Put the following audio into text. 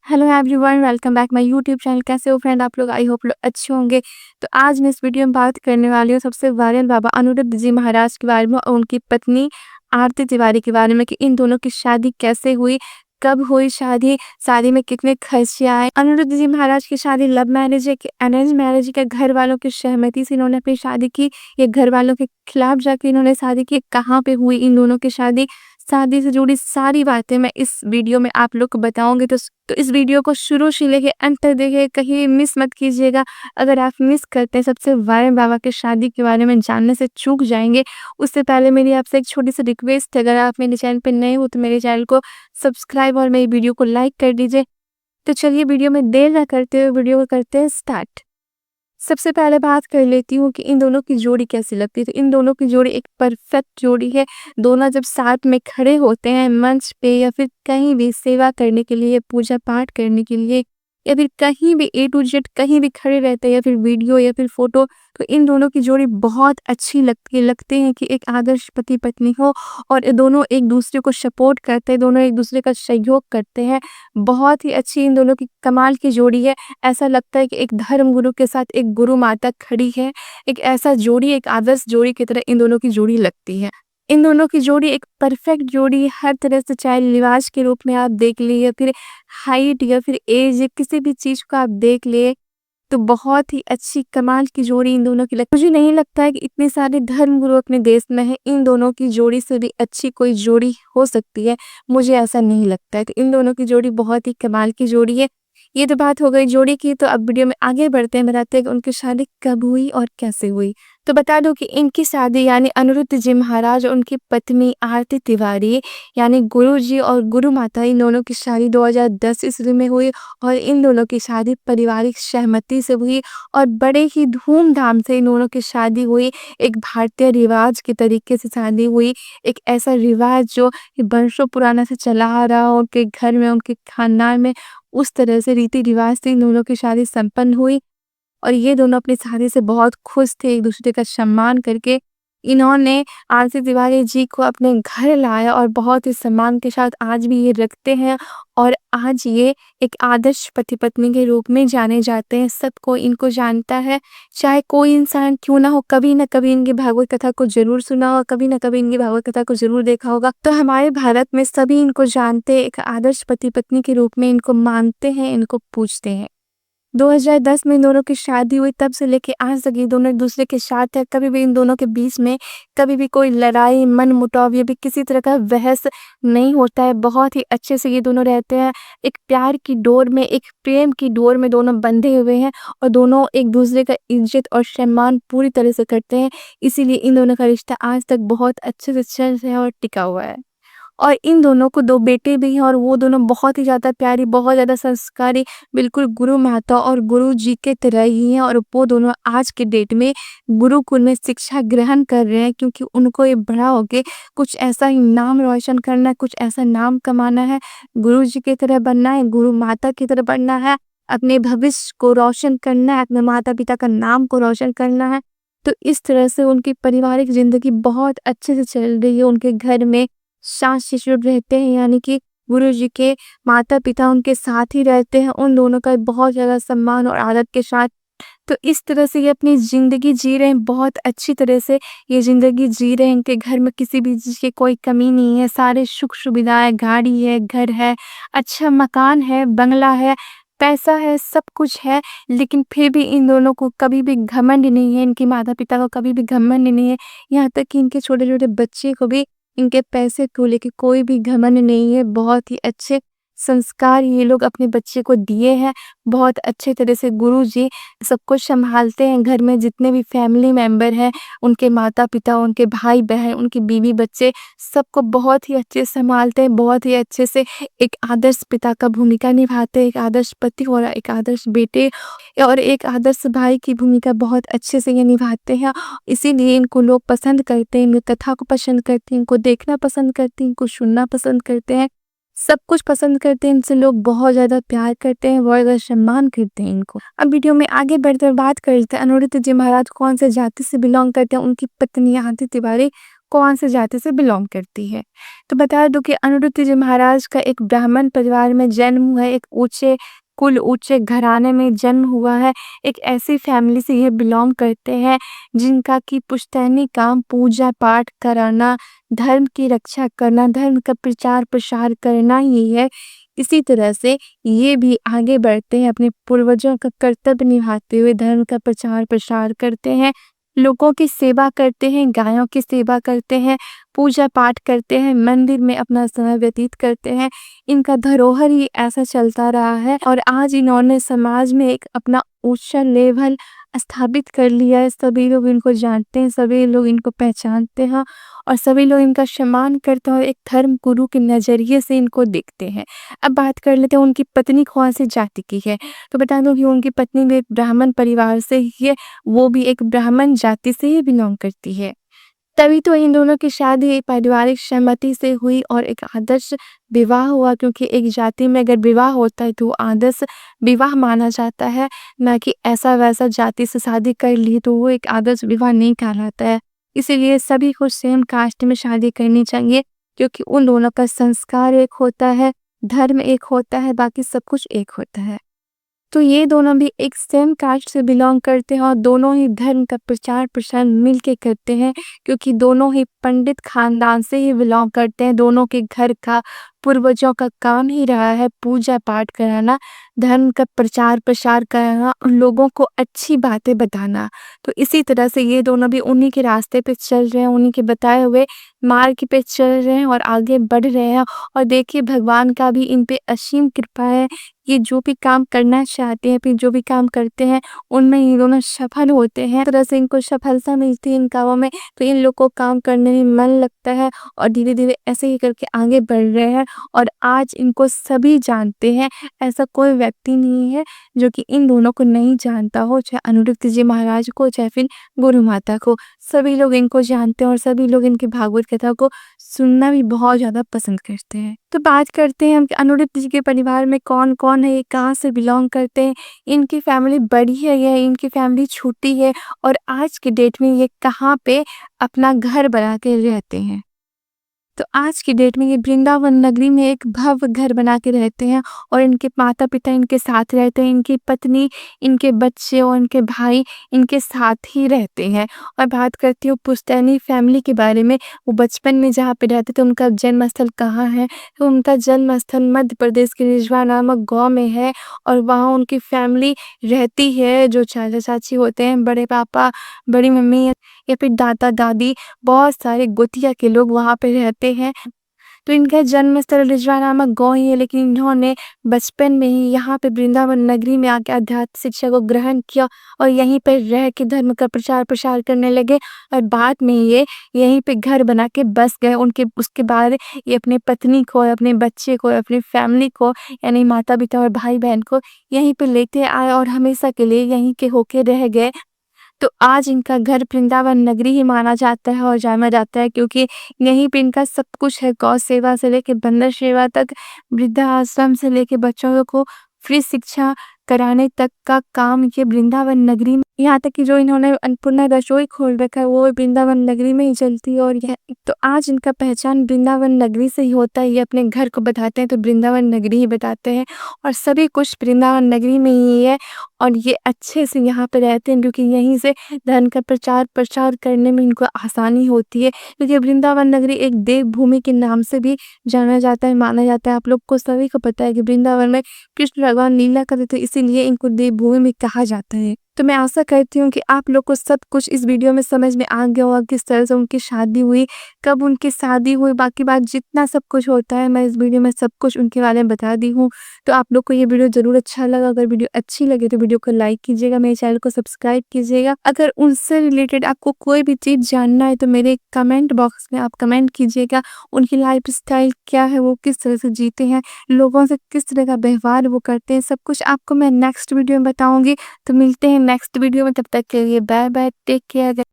Hello everyone, welcome back my YouTube channel. कैसे हो friend आप लोग? आई होप लोग अच्छे होंगे। तो आज मैं इस वीडियो में बात करने वाली हूँ सबसे वायरल बाबा अनिरुद्ध जी महाराज के बारे में और उनकी पत्नी आरती तिवारी के बारे में कि इन दोनों की शादी कैसे हुई, कब हुई शादी, शादी में कितने खर्चे आए। अनिरुद्ध जी महाराज की शादी लव मैरिज है कि अरेंज मैरिज के? घर वालों की सहमति से इन्होंने अपनी शादी की या घर वालों के खिलाफ जाके इन्होंने शादी की? कहाँ पे हुई इन दोनों की शादी? शादी से जुड़ी सारी बातें मैं इस वीडियो में आप लोग को बताऊंगी। तो इस वीडियो को शुरू से लेके अंत तक देखिए, कहीं मिस मत कीजिएगा। अगर आप मिस करते हैं सबसे वायरल बाबा की शादी के बारे में जानने से चूक जाएंगे। उससे पहले मेरी आपसे एक छोटी सी रिक्वेस्ट है, अगर आप मेरे चैनल पर नए हो तो मेरे चैनल को सब्सक्राइब और मेरी वीडियो को लाइक कर दीजिए। तो चलिए वीडियो में देर न करते हुए वीडियो को करते हैं स्टार्ट। सबसे पहले बात कर लेती हूँ कि इन दोनों की जोड़ी कैसी लगती है। तो इन दोनों की जोड़ी एक परफेक्ट जोड़ी है। दोनों जब साथ में खड़े होते हैं मंच पे या फिर कहीं भी सेवा करने के लिए, पूजा पाठ करने के लिए या फिर कहीं भी ए टू जेड कहीं भी खड़े रहते हैं या फिर वीडियो या फिर फोटो, तो इन दोनों की जोड़ी बहुत अच्छी लगते हैं कि एक आदर्श पति पत्नी हो और ये दोनों एक दूसरे को सपोर्ट करते हैं, दोनों एक दूसरे का सहयोग करते हैं। बहुत ही अच्छी इन दोनों की कमाल की जोड़ी है। ऐसा लगता है कि एक धर्म गुरु के साथ एक गुरु माता खड़ी है। एक ऐसा जोड़ी, एक आदर्श जोड़ी की तरह इन दोनों की जोड़ी लगती है। इन दोनों की जोड़ी एक परफेक्ट जोड़ी हर तरह से, चाहे लिबास के रूप में आप देख लिए या फिर हाइट या फिर एज या किसी भी चीज को आप देख लिए, तो बहुत ही अच्छी कमाल की जोड़ी इन दोनों की लगती है। मुझे नहीं लगता है कि इतने सारे धर्म गुरु अपने देश में है, इन दोनों की जोड़ी से भी अच्छी कोई जोड़ी हो सकती है, मुझे ऐसा नहीं लगता है। तो इन दोनों की जोड़ी बहुत ही कमाल की जोड़ी है। ये तो बात हो गई जोड़ी की। तो अब वीडियो में आगे बढ़ते हैं, बताते हैं कि उनकी शादी कब हुई और कैसे हुई। तो बता दो कि इनकी शादी यानी अनिरुद्ध जी महाराज और उनकी पत्नी आरती तिवारी यानी गुरु जी और गुरु माता, इन दोनों की शादी 2010 ईस्वी में हुई और इन दोनों की शादी पारिवारिक सहमति से हुई और बड़े ही धूमधाम से इन दोनों की शादी हुई। एक भारतीय रिवाज के तरीके से शादी हुई। एक ऐसा रिवाज जो वर्षों पुराना से चला आ रहा हो, उनके घर में, उनके खानदान में उस तरह से रीति रिवाज से इन दोनों की शादी संपन्न हुई। और ये दोनों अपनी शादी से बहुत खुश थे, एक दूसरे का सम्मान करके इन्होंने आरती तिवारी जी को अपने घर लाया और बहुत ही सम्मान के साथ आज भी ये रखते हैं। और आज ये एक आदर्श पति पत्नी के रूप में जाने जाते हैं। सबको इनको जानता है, चाहे कोई इंसान क्यों ना हो, कभी ना कभी इनकी भागवत कथा को जरूर सुना होगा, कभी ना कभी इनकी भागवत कथा को जरूर देखा होगा। तो हमारे भारत में सभी इनको जानते हैं, एक आदर्श पति पत्नी के रूप में इनको मानते हैं, इनको पूजते हैं। 2010 में इन दोनों की शादी हुई, तब से लेके आज तक ये दोनों एक दूसरे के साथ है। कभी भी इन दोनों के बीच में कभी भी कोई लड़ाई, मनमुटाव या भी किसी तरह का बहस नहीं होता है। बहुत ही अच्छे से ये दोनों रहते हैं। एक प्यार की डोर में, एक प्रेम की डोर में दोनों बंधे हुए हैं और दोनों एक दूसरे का इज्जत और सम्मान पूरी तरह से करते हैं। इसीलिए इन दोनों का रिश्ता आज तक बहुत अच्छे से चल रहा है और टिका हुआ है। और इन दोनों को 2 बेटे भी हैं और वो दोनों बहुत ही ज़्यादा प्यारी, बहुत ज़्यादा संस्कारी, बिल्कुल गुरु माता और गुरु जी के तरह ही हैं। और वो दोनों आज के डेट में गुरुकुल में शिक्षा ग्रहण कर रहे हैं, क्योंकि उनको ये बड़ा होके कुछ ऐसा ही नाम रोशन करना है, कुछ ऐसा नाम कमाना है, गुरु जी की तरह बनना है, गुरु माता की तरह बनना है, अपने भविष्य को रोशन करना है, अपने माता पिता का नाम को रोशन करना है। तो इस तरह से उनकी पारिवारिक जिंदगी बहुत अच्छे से चल रही है। उनके घर में सास ससुर रहते हैं, यानी कि गुरु जी के माता पिता उनके साथ ही रहते हैं। उन दोनों का बहुत ज़्यादा सम्मान और आदर के साथ, तो इस तरह से ये अपनी ज़िंदगी जी रहे हैं, बहुत अच्छी तरह से ये ज़िंदगी जी रहे हैं। इनके घर में किसी भी चीज़ की कोई कमी नहीं है, सारे सुख सुविधाएं, गाड़ी है, घर है, अच्छा मकान है, बंगला है, पैसा है, सब कुछ है। लेकिन फिर भी इन दोनों को कभी भी घमंड नहीं है, इनके माता पिता को कभी भी घमंड नहीं है। यहाँ तक कि इनके छोटे छोटे बच्चे को भी इनके पैसे को लेके कोई भी घमंड नहीं है। बहुत ही अच्छे संस्कार ये लोग अपने बच्चे को दिए हैं। बहुत अच्छे तरह से गुरु जी सबको संभालते हैं। घर में जितने भी फैमिली मेंबर हैं, उनके माता पिता, उनके भाई बहन, उनकी बीवी बच्चे, सबको बहुत ही अच्छे से संभालते हैं। बहुत ही अच्छे से एक आदर्श पिता का भूमिका निभाते हैं, एक आदर्श पति और एक आदर्श बेटे और एक आदर्श भाई की भूमिका बहुत अच्छे से ये निभाते हैं। इसीलिए इनको लोग पसंद करते हैं, इनकी कथा को पसंद करते हैं, इनको देखना पसंद करते हैं, इनको सुनना पसंद करते हैं, सब कुछ पसंद करते हैं। इनसे लोग बहुत ज़्यादा प्यार करते हैं, बहुत ज़्यादा सम्मान करते हैं इनको। अब वीडियो में आगे बढ़कर बात करते हैं अनिरुद्ध जी महाराज कौन से जाति से बिलोंग करते हैं। उनकी पत्नी आरती तिवारी कौन सी जाति से बिलोंग करती है। तो बता दूं कि अनिरुद्ध जी महाराज का एक ब्राह्मण परिवार में जन्म हुआ है, एक ऊंचे घराने में जन्म हुआ है। एक ऐसी फैमिली से ये बिलोंग करते हैं जिनका कि पुश्तैनी काम पूजा पाठ कराना, धर्म की रक्षा करना, धर्म का प्रचार प्रसार करना ही है। इसी तरह से ये भी आगे बढ़ते हैं, अपने पूर्वजों का कर्तव्य निभाते हुए धर्म का प्रचार प्रसार करते हैं, लोगों की सेवा करते हैं, गायों की सेवा करते हैं, पूजा पाठ करते हैं, मंदिर में अपना समय व्यतीत करते हैं। इनका धरोहर ही ऐसा चलता रहा है और आज इन्होंने समाज में एक अपना ऊंचा लेवल स्थापित कर लिया है। सभी लोग इनको जानते हैं, सभी लोग इनको पहचानते हैं और सभी लोग इनका सम्मान करते हैं और एक धर्म गुरु के नजरिए से इनको देखते हैं। अब बात कर लेते हैं उनकी पत्नी कौन सी जाति की है। तो बता दो कि उनकी पत्नी भी एक ब्राह्मण परिवार से ही है, वो भी एक ब्राह्मण जाति से ही बिलोंग करती है। तभी तो इन दोनों की शादी एक पारिवारिक सहमति से हुई और एक आदर्श विवाह हुआ, क्योंकि एक जाति में अगर विवाह होता है तो आदर्श विवाह माना जाता है, ना कि ऐसा वैसा जाति से शादी कर ली तो वो एक आदर्श विवाह नहीं कहलाता है। इसीलिए सभी को सेम कास्ट में शादी करनी चाहिए, क्योंकि उन दोनों का संस्कार एक होता है, धर्म एक होता है, बाकी सब कुछ एक होता है। तो ये दोनों भी एक सेम कास्ट से बिलोंग करते हैं और दोनों ही धर्म का प्रचार प्रसार मिलके करते हैं, क्योंकि दोनों ही पंडित खानदान से ही बिलोंग करते हैं। दोनों के घर का पूर्वजों का काम ही रहा है पूजा पाठ कराना, धर्म का प्रचार प्रसार कराना और लोगों को अच्छी बातें बताना। तो इसी तरह से ये दोनों भी उन्हीं के रास्ते पे चल रहे हैं, उन्हीं के बताए हुए मार्ग पे चल रहे हैं और आगे बढ़ रहे हैं। और देखिए भगवान का भी इन पे असीम कृपा है, ये जो भी काम करना चाहते हैं, फिर जो भी काम करते हैं उनमें ये दोनों सफल होते हैं। तरह से इनको सफलता मिलती है इन कामों में, तो इन लोग को काम करने में मन लगता है और धीरे धीरे ऐसे ही करके आगे बढ़ रहे हैं और आज इनको सभी जानते हैं। ऐसा कोई व्यक्ति नहीं है जो कि इन दोनों को नहीं जानता हो, चाहे अनिरुद्ध जी महाराज को चाहे फिर गुरु माता को। सभी लोग इनको जानते हैं और सभी लोग इनकी भागवत कथा को सुनना भी बहुत ज्यादा पसंद करते हैं। तो बात करते हैं हम कि अनिरुद्ध जी के परिवार में कौन कौन है, ये कहाँ से बिलोंग करते हैं, इनकी फैमिली बड़ी है या इनकी फैमिली छोटी है और आज के डेट में ये कहाँ पे अपना घर बना के रहते हैं। तो आज की डेट में ये वृंदावन नगरी में एक भव्य घर बना के रहते हैं और इनके माता पिता इनके साथ रहते हैं, इनकी पत्नी, इनके बच्चे और इनके भाई इनके साथ ही रहते हैं। और बात करती हूँ पुश्तैनी फैमिली के बारे में, वो बचपन में जहाँ पे रहते थे उनका जन्म स्थल कहाँ है, तो उनका जन्म स्थल मध्य प्रदेश के रिजवा नामक गाँव में है और वहाँ उनकी फैमिली रहती है। जो चाचा चाची होते हैं, बड़े पापा, बड़ी मम्मी या फिर दादा दादी, बहुत सारे गोतिया के लोग वहाँ पे रहते हैं। तो इनका जन्म स्थल रिजवा नामक गाँव ही है, लेकिन इन्होंने बचपन में ही यहाँ पे वृंदावन नगरी में आके आध्यात्मिक शिक्षा को ग्रहण किया और यहीं पे रह के धर्म का प्रचार प्रसार करने लगे और बाद में ये यहीं पे घर बना के बस गए। उसके बाद ये अपने पत्नी को, अपने बच्चे को, अपनी फैमिली को यानी माता पिता और भाई बहन को यहीं पे लेते आए और हमेशा के लिए यहीं के होके रह गए। तो आज इनका घर वृंदावन नगरी ही माना जाता है और जाना जाता है, क्योंकि यहीं पे इनका सब कुछ है, गौ सेवा से लेके बंदर सेवा तक, वृद्धाश्रम से लेके बच्चों को फ्री शिक्षा कराने तक का काम ये वृंदावन नगरी में, यहाँ तक कि जो इन्होंने अन्नपूर्णा रसोई खोल रखा है वो वृंदावन नगरी में ही चलती है। और यह तो आज इनका पहचान वृंदावन नगरी से ही होता है। ये अपने घर को बताते हैं तो वृंदावन नगरी ही बताते हैं और सभी कुछ वृंदावन नगरी में ही है और ये अच्छे से यहाँ पे रहते हैं, क्योंकि यहीं से धर्म का प्रचार प्रसार करने में इनको आसानी होती है। क्योंकि वृंदावन नगरी एक देवभूमि के नाम से भी जाना जाता है, माना जाता है। आप लोग को सभी को पता है कि वृंदावन में कृष्ण भगवान लीला करते थे, इसीलिए इनको देवभूमि में कहा जाता है। तो मैं आशा करती हूँ कि आप लोग को सब कुछ इस वीडियो में समझ में आ गया होगा, किस तरह से उनकी शादी हुई, कब उनकी शादी हुई, बाकी बात जितना सब कुछ होता है मैं इस वीडियो में सब कुछ उनके बारे में बता दी हूँ। तो आप लोग को ये वीडियो जरूर अच्छा लगा। अगर वीडियो अच्छी लगे तो वीडियो को लाइक कीजिएगा, मेरे चैनल को सब्सक्राइब कीजिएगा। अगर उनसे रिलेटेड आपको कोई भी चीज जानना है तो मेरे कमेंट बॉक्स में आप कमेंट कीजिएगा। उनकी लाइफ स्टाइल क्या है, वो किस तरह से जीते हैं, लोगों से किस तरह का व्यवहार वो करते हैं, सब कुछ आपको मैं नेक्स्ट वीडियो में बताऊंगी। तो मिलते हैं नेक्स्ट वीडियो में, तब तक के लिए बाय बाय, टेक केयर।